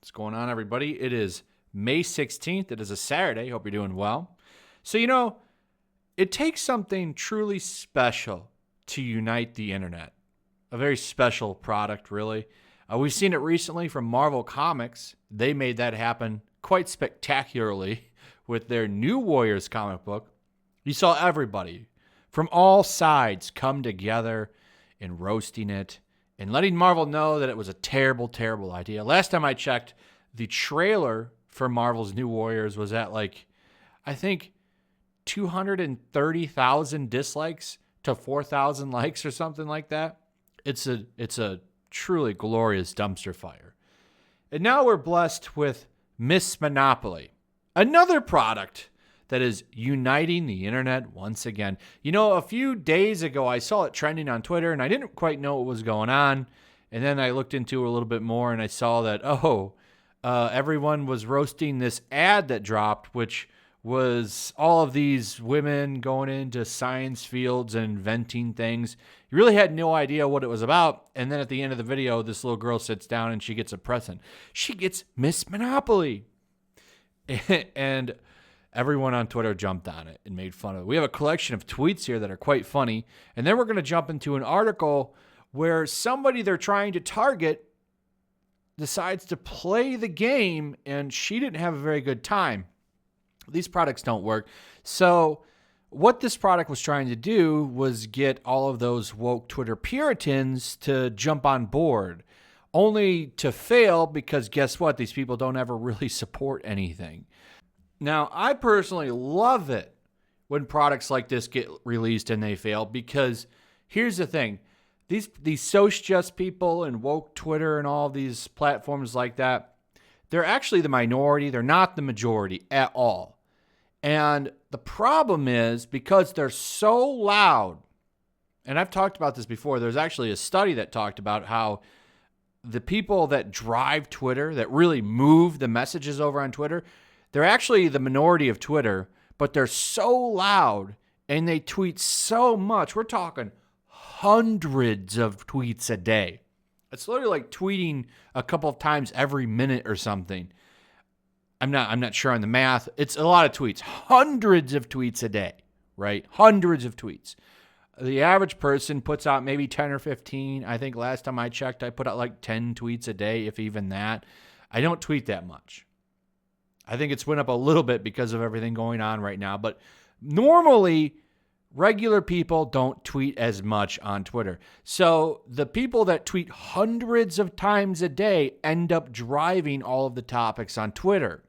What's going on, everybody? It is May 16th. It is a Saturday. Hope you're doing well. So, it takes something truly special to unite the internet. A very special product, really. We've seen it recently from Marvel Comics. They made that happen quite spectacularly with their New Warriors comic book. You saw everybody from all sides come together in roasting it and letting Marvel know that it was a terrible, terrible idea. Last time I checked, the trailer for Marvel's New Warriors was at I think 230,000 dislikes to 4,000 likes or something like that. It's a truly glorious dumpster fire. And now we're blessed with Miss Monopoly, another product that is uniting the internet once again. A few days ago, I saw it trending on Twitter, and I didn't quite know what was going on. And then I looked into it a little bit more, and I saw that, everyone was roasting this ad that dropped, which was all of these women going into science fields and inventing things. You really had no idea what it was about. And then at the end of the video, this little girl sits down and she gets a present. She gets Miss Monopoly. And everyone on Twitter jumped on it and made fun of it. We have a collection of tweets here that are quite funny. And then we're going to jump into an article where somebody they're trying to target decides to play the game, and she didn't have a very good time. These products don't work. So what this product was trying to do was get all of those woke Twitter Puritans to jump on board, only to fail because guess what? These people don't ever really support anything. Now, I personally love it when products like this get released and they fail, because here's the thing. These Socialist people and woke Twitter and all these platforms like that, they're actually the minority. They're not the majority at all. And the problem is because they're so loud, and I've talked about this before, there's actually a study that talked about how the people that drive Twitter, that really move the messages over on Twitter, they're actually the minority of Twitter, but they're so loud and they tweet so much. We're talking hundreds of tweets a day. It's literally like tweeting a couple of times every minute or something. I'm not sure on the math. It's a lot of tweets. Hundreds of tweets a day, right? Hundreds of tweets. The average person puts out maybe 10 or 15. I think last time I checked, I put out like 10 tweets a day, if even that. I don't tweet that much. I think it's went up a little bit because of everything going on right now. But normally, regular people don't tweet as much on Twitter. So the people that tweet hundreds of times a day end up driving all of the topics on Twitter.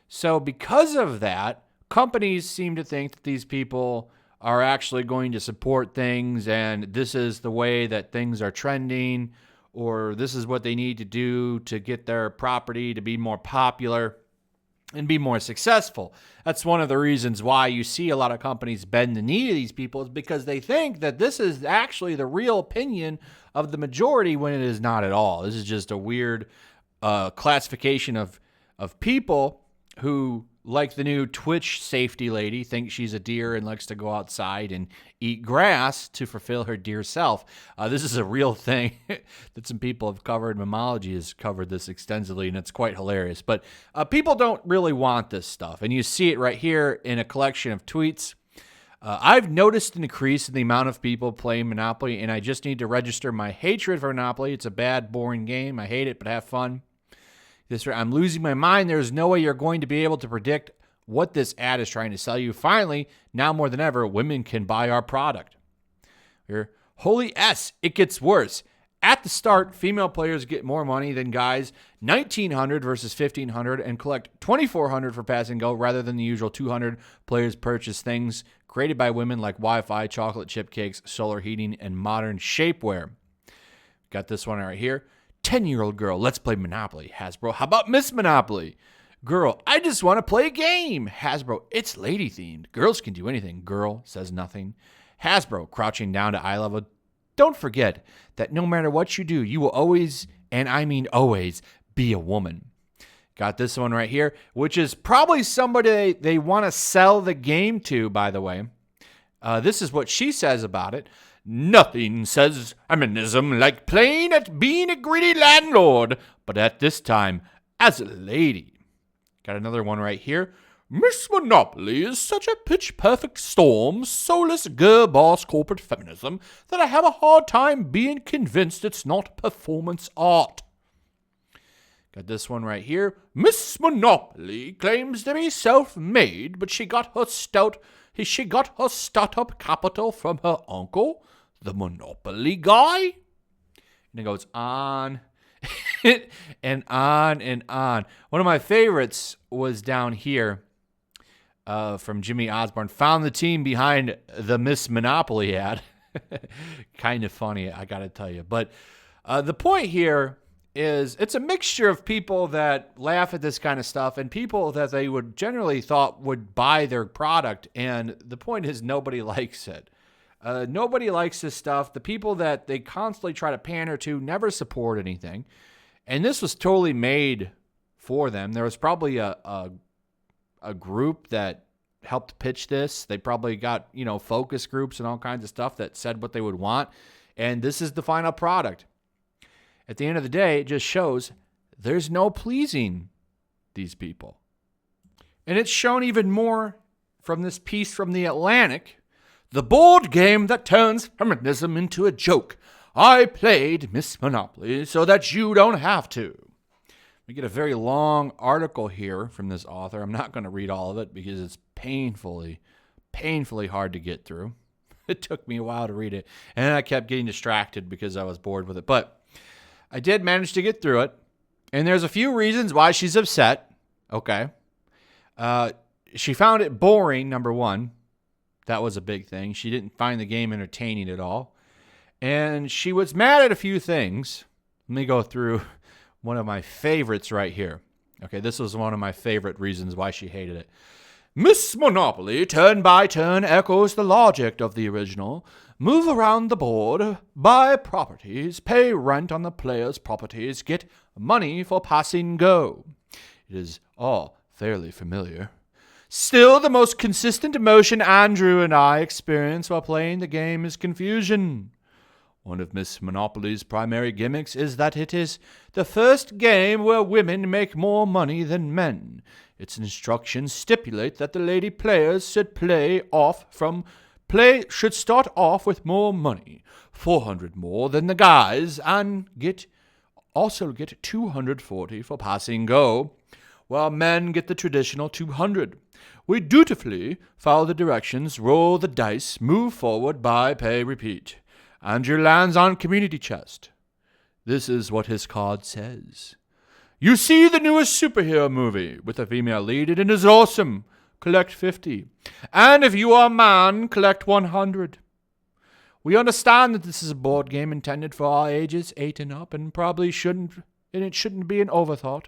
So because of that, companies seem to think that these people are actually going to support things, and this is the way that things are trending, or this is what they need to do to get their property to be more popular and be more successful. That's one of the reasons why you see a lot of companies bend the knee to these people, is because they think that this is actually the real opinion of the majority when it is not at all. This is just a weird classification of people who, like the new Twitch safety lady, thinks she's a deer and likes to go outside and eat grass to fulfill her deer self. This is a real thing that some people have covered. Memology has covered this extensively, and it's quite hilarious. But people don't really want this stuff, and you see it right here in a collection of tweets. I've noticed an increase in the amount of people playing Monopoly, and I just need to register my hatred for Monopoly. It's a bad, boring game. I hate it, but have fun. I'm losing my mind. There's no way you're going to be able to predict what this ad is trying to sell you. Finally, now more than ever, women can buy our product. Here, holy S, it gets worse. At the start, female players get more money than guys, $1,900 versus $1,500, and collect $2,400 for pass and go rather than the usual $200. Players purchase things created by women like Wi-Fi, chocolate chip cakes, solar heating, and modern shapewear. Got this one right here. 10-year-old girl, let's play Monopoly. Hasbro, how about Miss Monopoly? Girl, I just want to play a game. Hasbro, it's lady-themed. Girls can do anything. Girl says nothing. Hasbro, crouching down to eye level. Don't forget that no matter what you do, you will always, and I mean always, be a woman. Got this one right here, which is probably somebody they want to sell the game to, by the way. This is what she says about it. Nothing says feminism like playing at being a greedy landlord, but at this time as a lady. Got another one right here. Miss Monopoly is such a pitch-perfect storm, soulless girl-boss corporate feminism that I have a hard time being convinced it's not performance art. Got this one right here. Miss Monopoly claims to be self-made, but she got her startup capital from her uncle, the Monopoly guy. And it goes on and on and on. One of my favorites was down here. From Jimmy Osborne, found the team behind the Miss Monopoly ad. Kind of funny, I gotta tell you. But the point here is it's a mixture of people that laugh at this kind of stuff and people that they would generally thought would buy their product. And the point is nobody likes it. Nobody likes this stuff. The people that they constantly try to pander to never support anything. And this was totally made for them. There was probably a group that helped pitch this. They probably got, focus groups and all kinds of stuff that said what they would want. And this is the final product. At the end of the day, it just shows there's no pleasing these people. And it's shown even more from this piece from The Atlantic. The board game that turns feminism into a joke. I played Miss Monopoly so that you don't have to. We get a very long article here from this author. I'm not going to read all of it because it's painfully hard to get through. It took me a while to read it, and I kept getting distracted because I was bored with it. But I did manage to get through it, and there's a few reasons why she's upset. Okay. She found it boring, number one. That was a big thing. She didn't find the game entertaining at all. And she was mad at a few things. Let me go through one of my favorites right here. Okay, this was one of my favorite reasons why she hated it. Miss Monopoly, turn by turn, echoes the logic of the original. Move around the board, buy properties, pay rent on the player's properties, get money for passing go. It is all fairly familiar. Still, the most consistent emotion Andrew and I experience while playing the game is confusion. One of Miss Monopoly's primary gimmicks is that it is the first game where women make more money than men. Its instructions stipulate that the lady players should start off with more money, 400 more than the guys, and also get 240 for passing go, while men get the traditional 200. We dutifully follow the directions, roll the dice, move forward, buy, pay, repeat. Andrew lands on community chest. This is what his card says. You see the newest superhero movie with a female lead, and it is awesome. Collect 50. And if you are a man, collect 100. We understand that this is a board game intended for all ages, 8 and up, and it shouldn't be an overthought.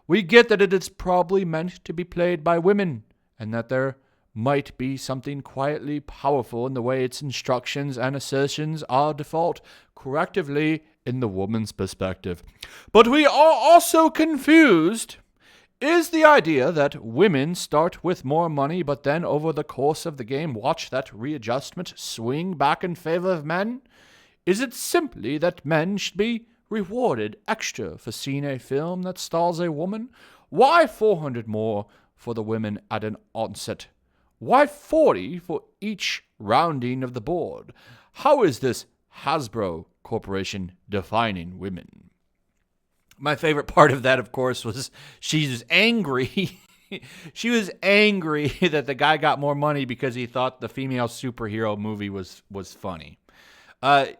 We get that it is probably meant to be played by women, and that there might be something quietly powerful in the way its instructions and assertions are default correctively in the woman's perspective. But we are also confused. Is the idea that women start with more money, but then over the course of the game watch that readjustment swing back in favor of men? Is it simply that men should be rewarded extra for seeing a film that stars a woman? Why 400 more for the women at an onset? Why 40 for each rounding of the board? How is this Hasbro Corporation defining women? My favorite part of that, of course, was she was angry. She was angry that the guy got more money because he thought the female superhero movie was funny. And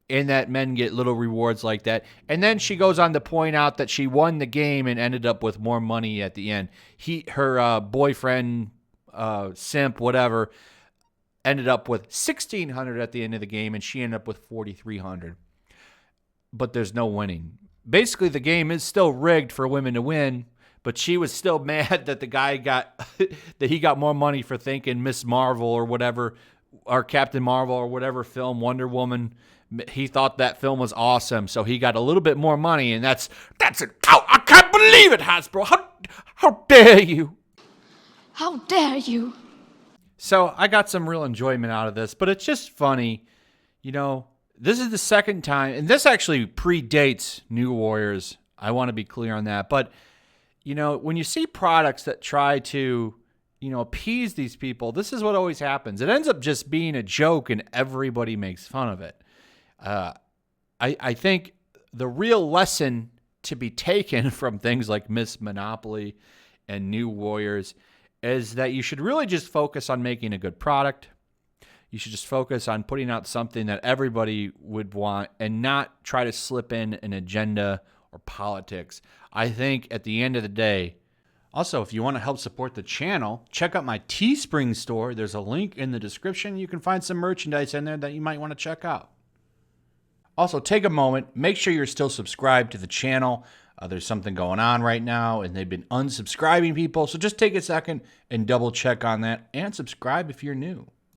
that men get little rewards like that. And then she goes on to point out that she won the game and ended up with more money at the end. Her boyfriend, simp, whatever, ended up with $1,600 at the end of the game, and she ended up with $4,300. But there's no winning. Basically, the game is still rigged for women to win, but she was still mad that the guy got that he got more money for thinking Miss Marvel or whatever, or Captain Marvel or whatever film, Wonder Woman. He thought that film was awesome, so he got a little bit more money, and that's it. Ow, I can't believe it, Hasbro. How dare you? How dare you? So I got some real enjoyment out of this, but it's just funny. This is the second time, and this actually predates New Warriors. I want to be clear on that. But, when you see products that try to, appease these people, this is what always happens. It ends up just being a joke and everybody makes fun of it. I think the real lesson to be taken from things like Miss Monopoly and New Warriors is that you should really just focus on making a good product. You should just focus on putting out something that everybody would want and not try to slip in an agenda or politics. I think at the end of the day, also, if you want to help support the channel, check out my Teespring store. There's a link in the description. You can find some merchandise in there that you might want to check out. Also, take a moment, make sure you're still subscribed to the channel. There's something going on right now, and they've been unsubscribing people. So just take a second and double check on that and subscribe if you're new.